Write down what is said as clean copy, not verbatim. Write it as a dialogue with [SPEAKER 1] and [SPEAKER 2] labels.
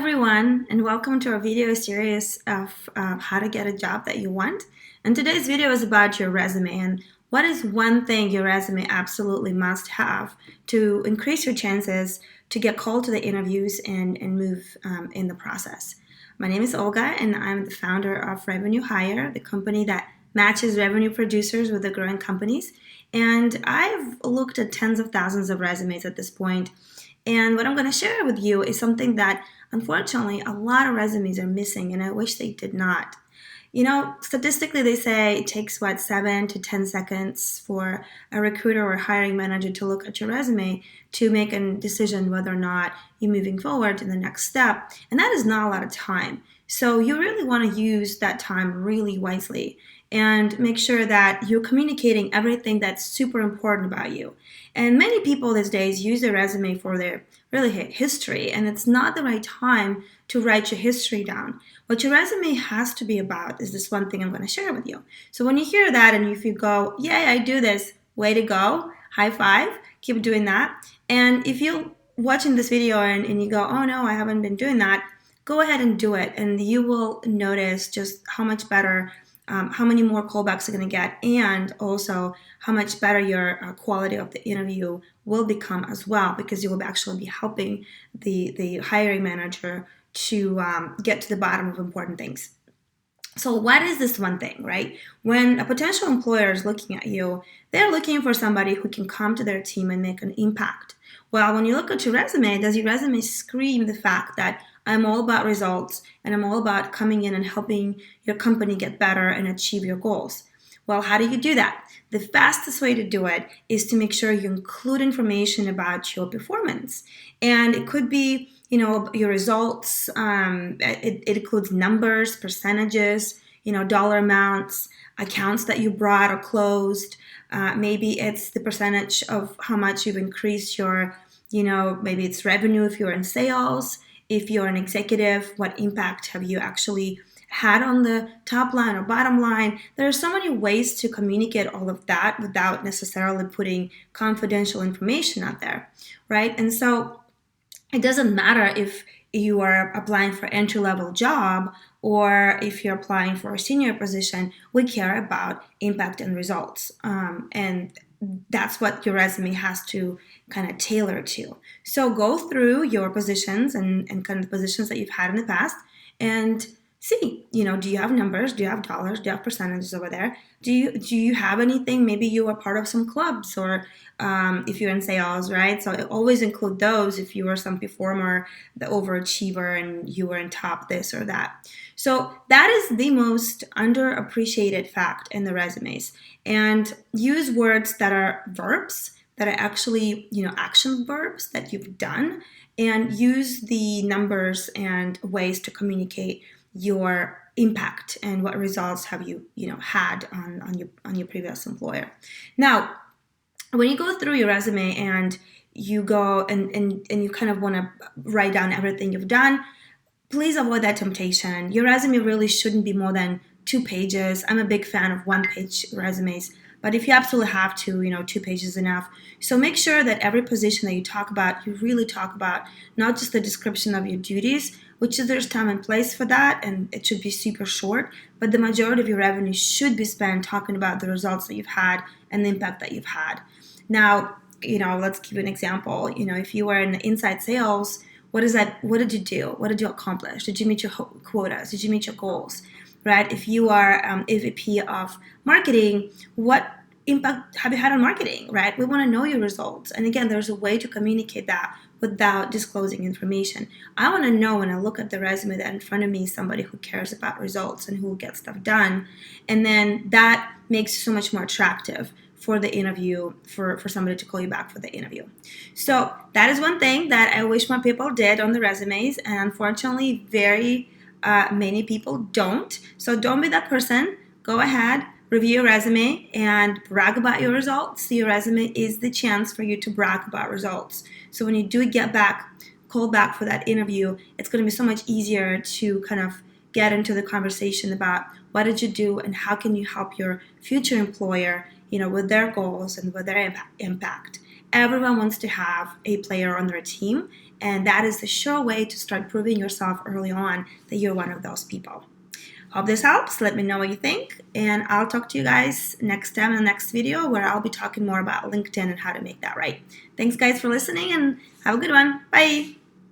[SPEAKER 1] everyone, and welcome to our video series of how to get a job that you want. And today's video is about your resume and what is one thing your resume absolutely must have to increase your chances to get called to the interviews and move in the process. My name is Olga, and I'm the founder of Revenue Hire, the company that matches revenue producers with the growing companies. And I've looked at tens of thousands of resumes at this point. And what I'm going to share with you is something that unfortunately a lot of resumes are missing, and I wish they did not. You know, statistically, they say it takes 7 to 10 seconds for a recruiter or hiring manager to look at your resume to make a decision whether or not you're moving forward to the next step. And that is not a lot of time. So you really want to use that time really wisely and make sure that you're communicating everything that's super important about you. And many people these days use their resume for their really history, and it's not the right time to write your history down. What your resume has to be about is this one thing I'm going to share with you. So when you hear that and if you go, yeah, I do this, way to go, high five, keep doing that. And if you're watching this video and you go, oh no, I haven't been doing that, go ahead and do it. And you will notice just how much better how many more callbacks you're going to get, and also how much better your quality of the interview will become as well, because you will actually be helping the hiring manager to get to the bottom of important things. So what is this one thing, right? When a potential employer is looking at you, they're looking for somebody who can come to their team and make an impact. Well, when you look at your resume, does your resume scream the fact that I'm all about results and I'm all about coming in and helping your company get better and achieve your goals? Well, how do you do that? The fastest way to do it is to make sure you include information about your performance. And it could be, your results. It includes numbers, percentages, dollar amounts, accounts that you brought or closed. Maybe it's the percentage of how much you've increased your, maybe it's revenue if you're in sales. If you're an executive, what impact have you actually had on the top line or bottom line? There are so many ways to communicate all of that without necessarily putting confidential information out there, right? And so it doesn't matter if you are applying for entry-level job or if you're applying for a senior position. We care about impact and results. And that's what your resume has to kind of tailor to. So go through your positions and kind of the positions that you've had in the past and see, do you have numbers? Do you have dollars? Do you have percentages over there? Do you have anything? Maybe you are part of some clubs, or if you're in sales, right? So always include those if you are some performer, the overachiever, and you were in top this or that. So that is the most underappreciated fact in the resumes. And use words that are verbs, that are actually, action verbs that you've done, and use the numbers and ways to communicate your impact and what results have you had on your previous employer. Now, when you go through your resume and you go and you kind of want to write down everything you've done, please avoid that temptation. Your resume really shouldn't be more than 2 pages. I'm a big fan of 1-page resumes, but if you absolutely have to, 2 pages is enough. So make sure that every position that you talk about, you really talk about not just the description of your duties, which is there's time and place for that, and it should be super short, but the majority of your revenue should be spent talking about the results that you've had and the impact that you've had. Now, let's give you an example. If you were in inside sales, what is that? What did you do? What did you accomplish? Did you meet your quotas? Did you meet your goals? Right? If you are AVP of marketing, what impact have you had on marketing? Right? We want to know your results. And again, there's a way to communicate that without disclosing information. I want to know when I look at the resume that in front of me is somebody who cares about results and who will get stuff done. And then that makes it so much more attractive for the interview, for somebody to call you back for the interview. So that is one thing that I wish more people did on the resumes, and unfortunately very many people don't. So don't be that person. Go ahead, review your resume and brag about your results. Your resume is the chance for you to brag about results. So when you do get called back for that interview, it's going to be so much easier to kind of get into the conversation about what did you do and how can you help your future employer, with their goals and with their impact. Everyone wants to have a player on their team, and that is the sure way to start proving yourself early on that you're one of those people. Hope this helps. Let me know what you think, and I'll talk to you guys next time in the next video where I'll be talking more about LinkedIn and how to make that right. Thanks guys for listening, and have a good one. Bye.